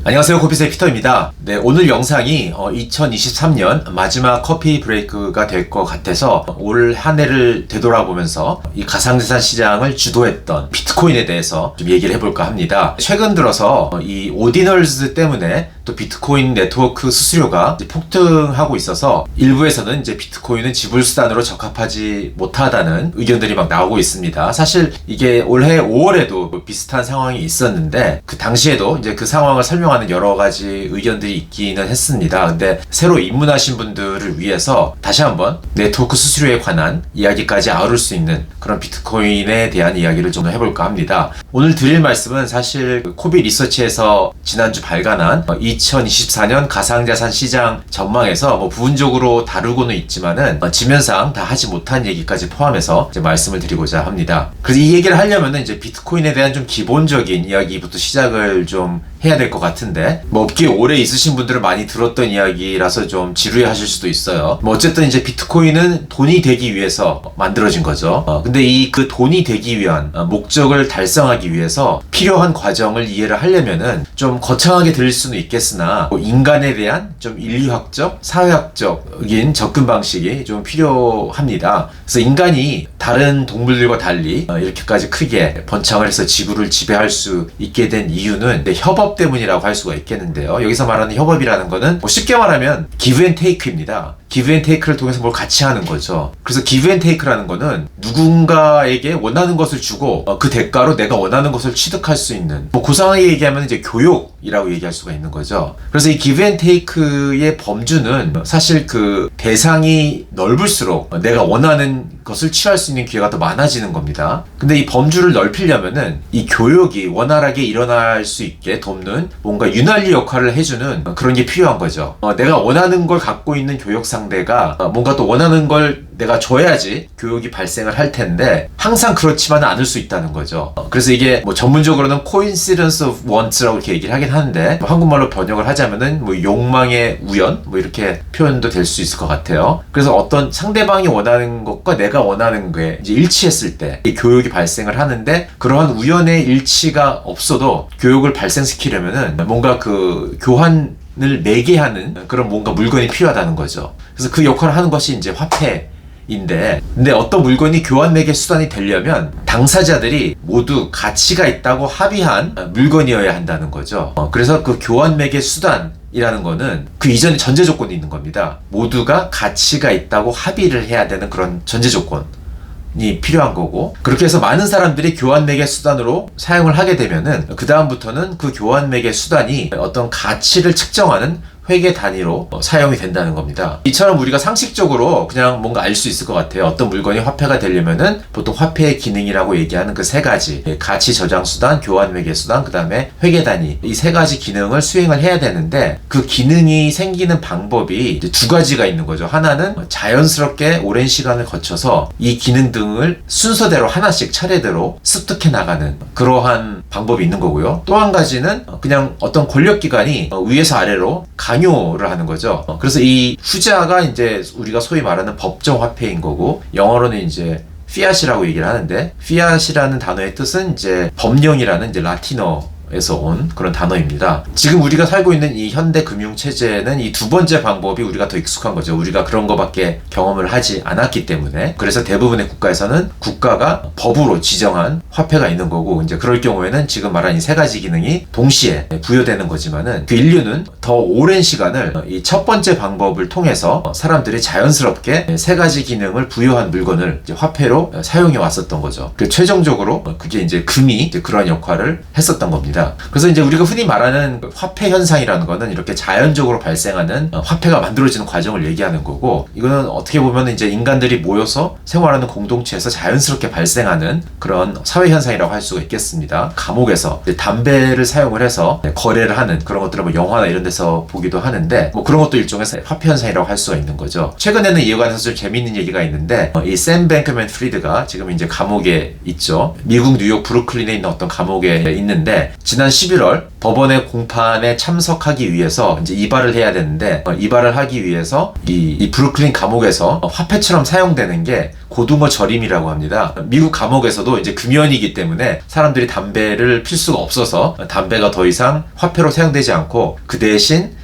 안녕하세요. 커피새 피터입니다. 네, 오늘 영상이 2023년 마지막 커피 브레이크가 될 것 같아서 올 한 해를 되돌아보면서 이 가상자산 시장을 주도했던 비트코인에 대해서 좀 얘기를 해볼까 합니다. 최근 들어서 이 오디널즈 때문에 또 비트코인 네트워크 수수료가 폭등하고 있어서 일부에서는 이제 비트코인은 지불수단으로 적합하지 못하다는 의견들이 막 나오고 있습니다. 사실 이게 올해 5월에도 비슷한 상황이 있었는데 그 당시에도 이제 그 상황을 설명하는 여러 가지 의견들이 있기는 했습니다. 근데 새로 입문하신 분들을 위해서 다시 한번 네트워크 수수료에 관한 이야기까지 아우를 수 있는 그런 비트코인에 대한 이야기를 좀 해볼까 합니다. 오늘 드릴 말씀은 사실 코비 리서치에서 지난주 발간한 2024년 가상자산 시장 전망에서 부분적으로 다루고는 있지만은 지면상 다 하지 못한 얘기까지 포함해서 이제 말씀을 드리고자 합니다. 그래서 이 얘기를 하려면은 이제 비트코인에 대한 좀 기본적인 이야기부터 시작을 좀 해야 될 것 같은데 업계에 오래 있으신 분들은 많이 들었던 이야기라서 좀 지루해 하실 수도 있어요. 어쨌든 이제 비트코인은 돈이 되기 위해서 만들어진 거죠. 근데 이 그 돈이 되기 위한 목적을 달성하기 위해서 필요한 과정을 이해를 하려면은 좀 거창하게 들릴 수는 있겠으나 인간에 대한 좀 인류학적, 사회학적인 접근 방식이 좀 필요합니다. 그래서 인간이 다른 동물들과 달리 이렇게까지 크게 번창을 해서 지구를 지배할 수 있게 된 이유는 협업 때문이라고 할 수가 있겠는데요. 여기서 말하는 협업이라는 거는 쉽게 말하면 기브 앤 테이크입니다. 기브 앤 테이크를 통해서 뭘 같이 하는 거죠. 그래서 기브 앤 테이크라는 거는 누군가에게 원하는 것을 주고 그 대가로 내가 원하는 것을 취득할 수 있는 고상하게 얘기하면 이제 교육이라고 얘기할 수가 있는 거죠. 그래서 이 기브 앤 테이크의 범주는 사실 그 대상이 넓을수록 내가 원하는 것을 취할 수 있는 기회가 더 많아지는 겁니다. 근데 이 범주를 넓히려면은 이 교육이 원활하게 일어날 수 있게 돕는 뭔가 윤활유 역할을 해주는 그런 게 필요한 거죠. 내가 원하는 걸 갖고 있는 교육 상대가 뭔가 또 원하는 걸 내가 줘야지 교육이 발생을 할 텐데 항상 그렇지만은 않을 수 있다는 거죠. 그래서 이게 전문적으로는 coincidence of wants라고 이렇게 얘기를 하긴 하는데 한국말로 번역을 하자면은 욕망의 우연 이렇게 표현도 될 수 있을 것 같아요. 그래서 어떤 상대방이 원하는 것과 내가 원하는 게 이제 일치했을 때 이 교육이 발생을 하는데 그러한 우연의 일치가 없어도 교육을 발생시키려면은 뭔가 그 교환을 매개하는 그런 뭔가 물건이 필요하다는 거죠. 그래서 그 역할을 하는 것이 이제 화폐인데 근데 어떤 물건이 교환 매개 수단이 되려면 당사자들이 모두 가치가 있다고 합의한 물건이어야 한다는 거죠. 그래서 그 교환 매개 수단이라는 거는 그 이전에 전제 조건이 있는 겁니다. 모두가 가치가 있다고 합의를 해야 되는 그런 전제 조건이 필요한 거고 그렇게 해서 많은 사람들이 교환 매개 수단으로 사용을 하게 되면은 그 다음부터는 그 교환 매개 수단이 어떤 가치를 측정하는 회계 단위로 사용이 된다는 겁니다. 이처럼 우리가 상식적으로 그냥 뭔가 알 수 있을 것 같아요. 어떤 물건이 화폐가 되려면은 보통 화폐의 기능이라고 얘기하는 그 세 가지 가치 저장 수단, 교환 매개 수단, 그 다음에 회계 단위 이 세 가지 기능을 수행을 해야 되는데 그 기능이 생기는 방법이 이제 두 가지가 있는 거죠. 하나는 자연스럽게 오랜 시간을 거쳐서 이 기능 등을 순서대로 하나씩 차례대로 습득해 나가는 그러한 방법이 있는 거고요. 또 한 가지는 그냥 어떤 권력기관이 위에서 아래로 강요를 하는 거죠. 그래서 이 후자가 이제 우리가 소위 말하는 법정 화폐인 거고 영어로는 이제 피앗이라고 얘기를 하는데 피앗이라는 단어의 뜻은 이제 법령이라는 이제 라틴어에서 온 그런 단어입니다. 지금 우리가 살고 있는 이 현대 금융 체제는 이 두 번째 방법이 우리가 더 익숙한 거죠. 우리가 그런 거밖에 경험을 하지 않았기 때문에 그래서 대부분의 국가에서는 국가가 법으로 지정한 화폐가 있는 거고 이제 그럴 경우에는 지금 말한 이 세 가지 기능이 동시에 부여되는 거지만은 그 인류는 더 오랜 시간을 이 첫 번째 방법을 통해서 사람들이 자연스럽게 세 가지 기능을 부여한 물건을 이제 화폐로 사용해 왔었던 거죠. 최종적으로 그게 이제 금이 이제 그러한 역할을 했었던 겁니다. 그래서 이제 우리가 흔히 말하는 화폐 현상이라는 거는 이렇게 자연적으로 발생하는 화폐가 만들어지는 과정을 얘기하는 거고 이거는 어떻게 보면 이제 인간들이 모여서 생활하는 공동체에서 자연스럽게 발생하는 그런 사회 현상이라고 할 수가 있겠습니다. 감옥에서 담배를 사용을 해서 거래를 하는 그런 것들을 영화나 이런 데서 보기도 하는데 그런 것도 일종의 화폐 현상이라고 할 수가 있는 거죠. 최근에는 이에 관해서 좀 재미있는 얘기가 있는데 이 샘 뱅크맨 프리드가 지금 이제 감옥에 있죠. 미국 뉴욕 브루클린에 있는 어떤 감옥에 있는데 지난 11월 법원의 공판에 참석하기 위해서 이제 이발을 해야 되는데 이발을 하기 위해서 이 브루클린 감옥에서 화폐처럼 사용되는 게 고등어 절임이라고 합니다. 미국 감옥에서도 이제 금연이기 때문에 사람들이 담배를 필 수가 없어서 담배가 더 이상 화폐로 사용되지 않고 그 대신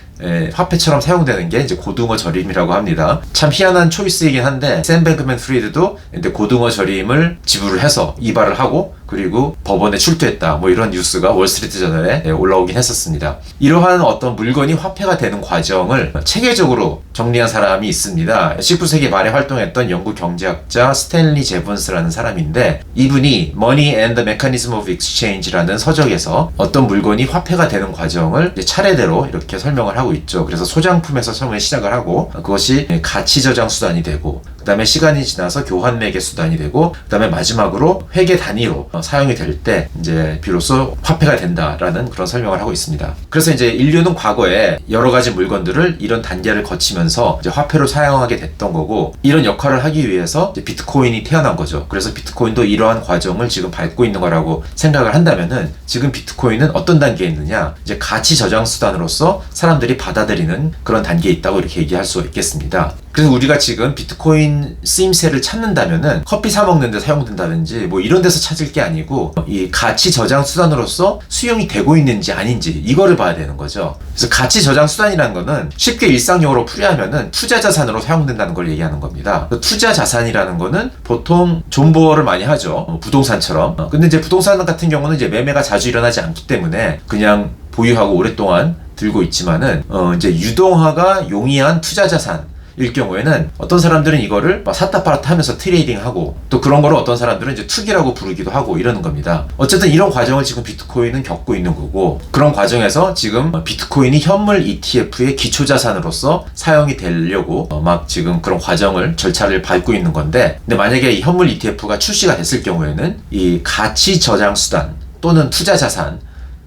화폐처럼 사용되는 게 이제 고등어 절임이라고 합니다. 참 희한한 초이스이긴 한데 샘 뱅크맨 프리드도 근데 고등어 절임을 지불을 해서 이발을 하고 그리고 법원에 출두했다. 뭐 이런 뉴스가 월스트리트 저널에 올라오긴 했었습니다. 이러한 어떤 물건이 화폐가 되는 과정을 체계적으로 정리한 사람이 있습니다. 19세기 말에 활동했던 영국 경제학자 스탠리 제본스라는 사람인데 이분이 Money and the Mechanism of Exchange라는 서적에서 어떤 물건이 화폐가 되는 과정을 차례대로 이렇게 설명을 하고 있죠. 그래서 소장품에서 처음에 시작을 하고 그것이 가치 저장 수단이 되고 그 다음에 시간이 지나서 교환 매개 수단이 되고 그 다음에 마지막으로 회계 단위로 사용이 될 때 이제 비로소 화폐가 된다라는 그런 설명을 하고 있습니다. 그래서 이제 인류는 과거에 여러 가지 물건들을 이런 단계를 거치면서 이제 화폐로 사용하게 됐던 거고 이런 역할을 하기 위해서 이제 비트코인이 태어난 거죠. 그래서 비트코인도 이러한 과정을 지금 밟고 있는 거라고 생각을 한다면은 지금 비트코인은 어떤 단계에 있느냐? 이제 가치 저장 수단으로서 사람들이 받아들이는 그런 단계에 있다고 이렇게 얘기할 수가 있겠습니다. 그래서 우리가 지금 비트코인 쓰임새를 찾는다면은 커피 사 먹는데 사용된다든지 뭐 이런 데서 찾을 게 아니고 이 가치 저장 수단으로서 수용이 되고 있는지 아닌지 이거를 봐야 되는 거죠. 그래서 가치 저장 수단이라는 거는 쉽게 일상용어로 풀이하면은 투자 자산으로 사용된다는 걸 얘기하는 겁니다. 투자 자산이라는 거는 보통 존버를 많이 하죠. 부동산처럼. 근데 이제 부동산 같은 경우는 이제 매매가 자주 일어나지 않기 때문에 그냥 보유하고 오랫동안 들고 있지만은 이제 유동화가 용이한 투자 자산 일 경우에는 어떤 사람들은 이거를 막 샀다 팔았다 하면서 트레이딩하고 또 그런 거를 어떤 사람들은 이제 투기라고 부르기도 하고 이러는 겁니다. 어쨌든 이런 과정을 지금 비트코인은 겪고 있는 거고 그런 과정에서 지금 비트코인이 현물 ETF의 기초자산으로서 사용이 되려고 막 지금 그런 과정을 절차를 밟고 있는 건데 근데 만약에 이 현물 ETF가 출시가 됐을 경우에는 이 가치 저장 수단 또는 투자 자산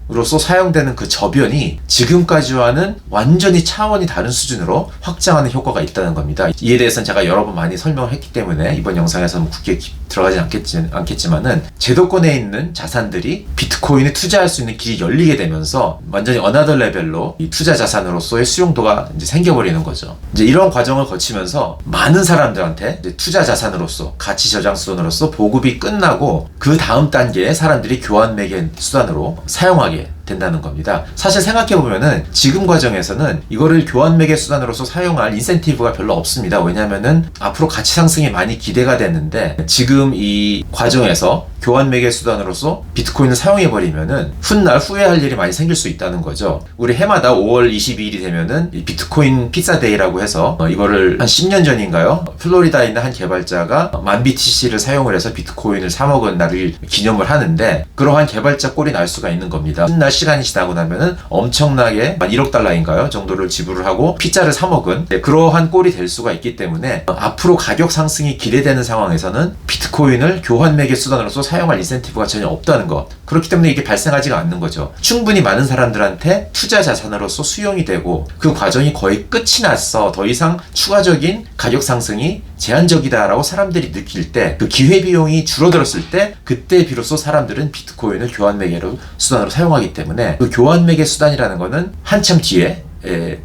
으로서 사용되는 그 저변이 지금까지와는 완전히 차원이 다른 수준으로 확장하는 효과가 있다는 겁니다. 이에 대해서는 제가 여러 번 많이 설명을 했기 때문에 이번 영상에서 굳게 들어가지 않겠지만은 제도권에 있는 자산들이 비트코인에 투자할 수 있는 길이 열리게 되면서 완전히 어나더 레벨로 이 투자 자산으로서의 수용도가 이제 생겨버리는 거죠. 이제 이런 과정을 거치면서 많은 사람들한테 이제 투자 자산으로서 가치 저장 수단으로서 보급이 끝나고 그 다음 단계에 사람들이 교환 매개 수단으로 사용하게 된다는 겁니다. 사실 생각해보면은 지금 과정에서는 이거를 교환 매개 수단으로서 사용할 인센티브가 별로 없습니다. 왜냐면은 앞으로 가치 상승이 많이 기대가 됐는데 지금 이 과정에서 교환 매개 수단으로서 비트코인을 사용해버리면은 훗날 후회할 일이 많이 생길 수 있다는 거죠. 우리 해마다 5월 22일이 되면은 이 비트코인 피자 데이라고 해서 이거를 한 10년 전인가요? 플로리다에 있는 한 개발자가 1000BTC를 사용을 해서 비트코인을 사먹은 날을 기념을 하는데 그러한 개발자 꼴이 날 수가 있는 겁니다. 훗날 시간이 지나고 나면은 엄청나게 한 1억 달러인가요? 정도를 지불을 하고 피자를 사먹은 그러한 꼴이 될 수가 있기 때문에 앞으로 가격 상승이 기대되는 상황에서는 비트코인을 교환 매개 수단으로서 사용할 인센티브가 전혀 없다는 것. 그렇기 때문에 이게 발생하지가 않는 거죠. 충분히 많은 사람들한테 투자 자산으로서 수용이 되고 그 과정이 거의 끝이 났어. 더 이상 추가적인 가격 상승이 제한적이다라고 사람들이 느낄 때 그 기회비용이 줄어들었을 때 그때 비로소 사람들은 비트코인을 교환 매개로 수단으로 사용하기 때문에 그 교환 매개 수단이라는 거는 한참 뒤에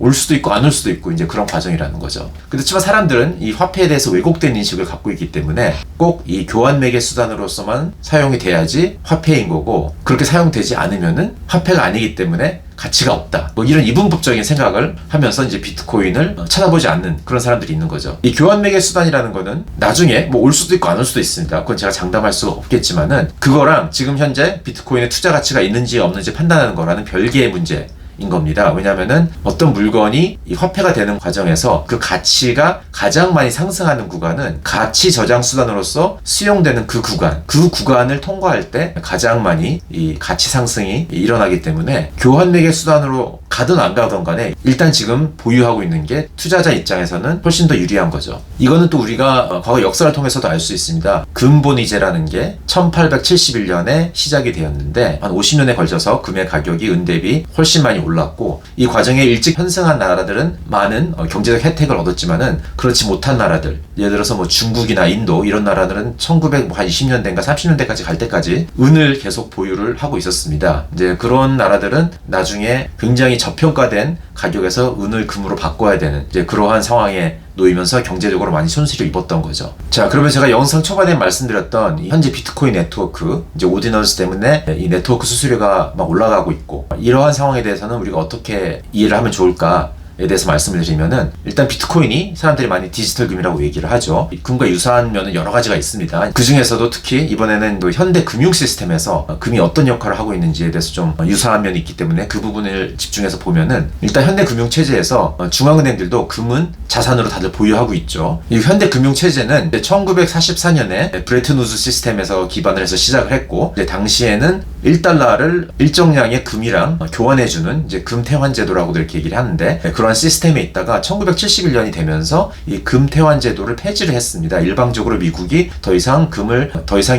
올 수도 있고 안 올 수도 있고 이제 그런 과정이라는 거죠. 그렇지만 사람들은 이 화폐에 대해서 왜곡된 인식을 갖고 있기 때문에 꼭 이 교환 매개 수단으로서만 사용이 돼야지 화폐인 거고 그렇게 사용되지 않으면은 화폐가 아니기 때문에 가치가 없다. 뭐 이런 이분법적인 생각을 하면서 이제 비트코인을 찾아보지 않는 그런 사람들이 있는 거죠. 이 교환 매개 수단이라는 거는 나중에 뭐 올 수도 있고 안 올 수도 있습니다. 그건 제가 장담할 수가 없겠지만은 그거랑 지금 현재 비트코인의 투자 가치가 있는지 없는지 판단하는 거라는 별개의 문제 인 겁니다. 왜냐면은 어떤 물건이 이 화폐가 되는 과정에서 그 가치가 가장 많이 상승하는 구간은 가치 저장 수단으로서 수용되는 그 구간을 통과할 때 가장 많이 이 가치 상승이 일어나기 때문에 교환 매개 수단으로 가든 안 가든 간에 일단 지금 보유하고 있는 게 투자자 입장에서는 훨씬 더 유리한 거죠. 이거는 또 우리가 과거 역사를 통해서도 알 수 있습니다. 금본위제라는 게 1871년에 시작이 되었는데 한 50년에 걸쳐서 금의 가격이 은 대비 훨씬 많이 올랐고, 이 과정에 일찍 편승한 나라들은 많은 경제적 혜택을 얻었지만은 그렇지 못한 나라들, 예를 들어서 뭐 중국이나 인도 이런 나라들은 1920년대인가 30년대까지 갈 때까지 은을 계속 보유를 하고 있었습니다. 이제 그런 나라들은 나중에 굉장히 저평가된 가격에서 은을 금으로 바꿔야 되는 이제 그러한 상황에 놓이면서 경제적으로 많이 손실을 입었던 거죠. 자, 그러면 제가 영상 초반에 말씀드렸던 이 현재 비트코인 네트워크, 이제 오디너스 때문에 이 네트워크 수수료가 막 올라가고 있고, 이러한 상황에 대해서는 우리가 어떻게 이해를 하면 좋을까? 에 대해서 말씀을 드리면은, 일단 비트코인이 사람들이 많이 디지털 금이라고 얘기를 하죠. 금과 유사한 면은 여러 가지가 있습니다. 그 중에서도 특히 이번에는 또 현대 금융 시스템에서 금이 어떤 역할을 하고 있는지에 대해서 좀 유사한 면이 있기 때문에 그 부분을 집중해서 보면은, 일단 현대 금융 체제에서 중앙은행들도 금은 자산으로 다들 보유하고 있죠. 이 현대 금융 체제는 1944년에 브레튼 우즈 시스템에서 기반을 해서 시작을 했고, 이제 당시에는 1달러를 일정량의 금이랑 교환해주는 이제 금태환 제도라고도 이렇게 얘기를 하는데, 그러한 시스템에 있다가 1971년이 되면서 이 금태환 제도를 폐지를 했습니다. 일방적으로 미국이 더 이상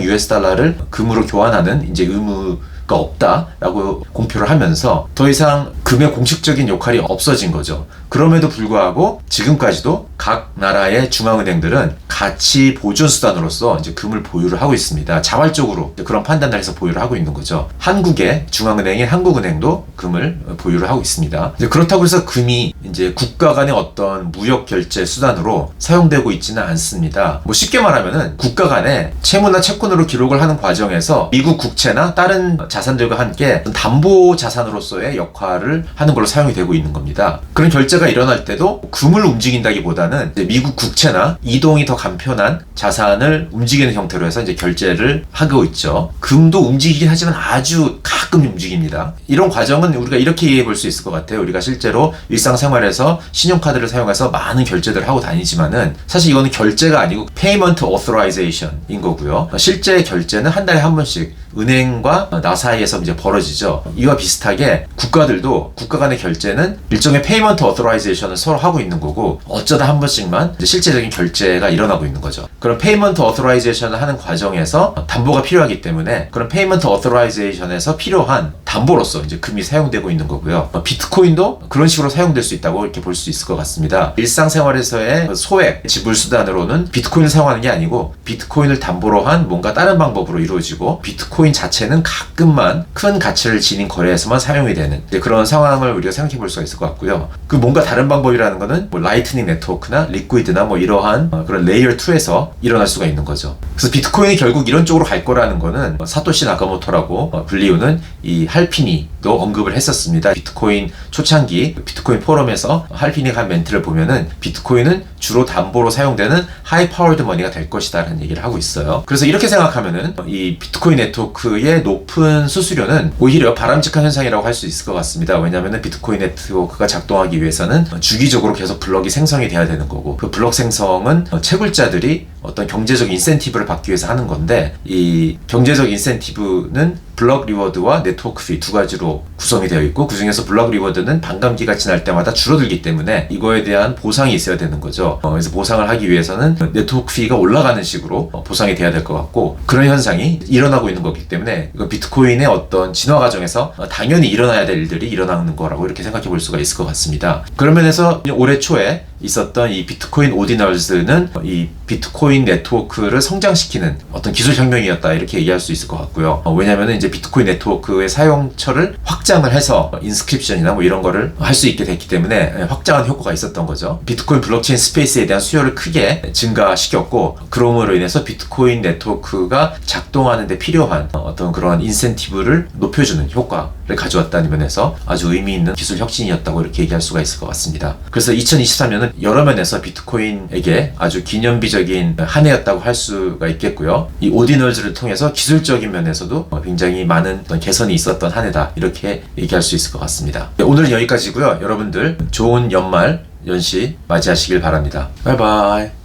US 달러를 금으로 교환하는 이제 의무가 없다라고 공표를 하면서 더 이상 금의 공식적인 역할이 없어진 거죠. 그럼에도 불구하고 지금까지도 각 나라의 중앙은행들은 가치 보존 수단으로서 이제 금을 보유를 하고 있습니다. 자발적으로 그런 판단을 해서 보유를 하고 있는 거죠. 한국의 중앙은행인 한국은행도 금을 보유를 하고 있습니다. 이제 그렇다고 해서 금이 이제 국가 간의 어떤 무역 결제 수단으로 사용되고 있지는 않습니다. 뭐 쉽게 말하면은 국가 간에 채무나 채권으로 기록을 하는 과정에서 미국 국채나 다른 자산들과 함께 담보 자산으로서의 역할을 하는 걸로 사용이 되고 있는 겁니다. 그런 결제가 일어날 때도 금을 움직인다기보다는 미국 국채나 이동이 더 간편한 자산을 움직이는 형태로 해서 이제 결제를 하고 있죠. 금도 움직이긴 하지만 아주 가끔 움직입니다. 이런 과정은 우리가 이렇게 이해해 볼 수 있을 것 같아요. 우리가 실제로 일상생활에서 신용카드를 사용해서 많은 결제들을 하고 다니지만은 사실 이거는 결제가 아니고 Payment Authorization인 거고요. 실제 결제는 한 달에 한 번씩 은행과 나 사이에서 이제 벌어지죠. 이와 비슷하게 국가들도 국가 간의 결제는 일종의 Payment Authorization을 서로 하고 있는 거고, 어쩌다 한 번씩만 이제 실제적인 결제가 일어나고 있는 거죠. 그런 Payment Authorization을 하는 과정에서 담보가 필요하기 때문에 그런 Payment Authorization에서 필요한 담보로서 이제 금이 사용되고 있는 거고요. 비트코인도 그런 식으로 사용될 수 있다고 이렇게 볼 수 있을 것 같습니다. 일상생활에서의 소액 지불 수단으로는 비트코인을 사용하는 게 아니고 비트코인을 담보로 한 뭔가 다른 방법으로 이루어지고, 비트코인 자체는 가끔만 큰 가치를 지닌 거래에서만 사용이 되는 그런 상황을 우리가 생각해 볼 수가 있을 것 같고요. 그 뭔가 다른 방법이라는 거는 뭐 라이트닝 네트워크나 리퀴드나 뭐 이러한 그런 레이어 2에서 일어날 수가 있는 거죠. 그래서 비트코인이 결국 이런 쪽으로 갈 거라는 거는 사토시 나카모토라고 불리우는 이 할피니도 언급을 했었습니다. 비트코인 초창기 비트코인 포럼에서 할피니가 한 멘트를 보면은 비트코인은 주로 담보로 사용되는 하이 파워드 머니가 될 것이다 라는 얘기를 하고 있어요. 그래서 이렇게 생각하면은 이 비트코인 네트워크의 높은 수수료는 오히려 바람직한 현상이라고 할 수 있을 것 같습니다. 왜냐하면 비트코인 네트워크가 작동하기 위해서는 주기적으로 계속 블럭이 생성이 돼야 되는 거고, 그 블럭 생성은 채굴자들이 어떤 경제적 인센티브를 받기 위해서 하는 건데, 이 경제적 인센티브는 블럭 리워드와 네트워크 피 두 가지로 구성이 되어 있고, 그 중에서 블럭 리워드는 반감기가 지날 때마다 줄어들기 때문에 이거에 대한 보상이 있어야 되는 거죠. 그래서 보상을 하기 위해서는 네트워크 피가 올라가는 식으로 보상이 돼야 될 것 같고, 그런 현상이 일어나고 있는 거기 때문에 이건 비트코인의 어떤 진화 과정에서 당연히 일어나야 될 일들이 일어나는 거라고 이렇게 생각해 볼 수가 있을 것 같습니다. 그런 면에서 올해 초에 있었던 이 비트코인 오디널즈는 이 비트코인 네트워크를 성장시키는 어떤 기술 혁명이었다 이렇게 얘기할 수 있을 것 같고요. 왜냐하면 이제 비트코인 네트워크의 사용처를 확장을 해서 인스크립션이나 뭐 이런 거를 할 수 있게 됐기 때문에 확장한 효과가 있었던 거죠. 비트코인 블록체인 스페이스에 대한 수요를 크게 증가시켰고, 그럼으로 인해서 비트코인 네트워크가 작동하는 데 필요한 어떤 그런 인센티브를 높여주는 효과를 가져왔다는 면에서 아주 의미 있는 기술 혁신이었다고 이렇게 얘기할 수가 있을 것 같습니다. 그래서 2023년은 여러 면에서 비트코인에게 아주 기념비적인 한 해였다고 할 수가 있겠고요. 이 오디널즈를 통해서 기술적인 면에서도 굉장히 많은 개선이 있었던 한 해다 이렇게 얘기할 수 있을 것 같습니다. 오늘은 여기까지고요. 여러분들 좋은 연말 연시 맞이하시길 바랍니다. 바이바이.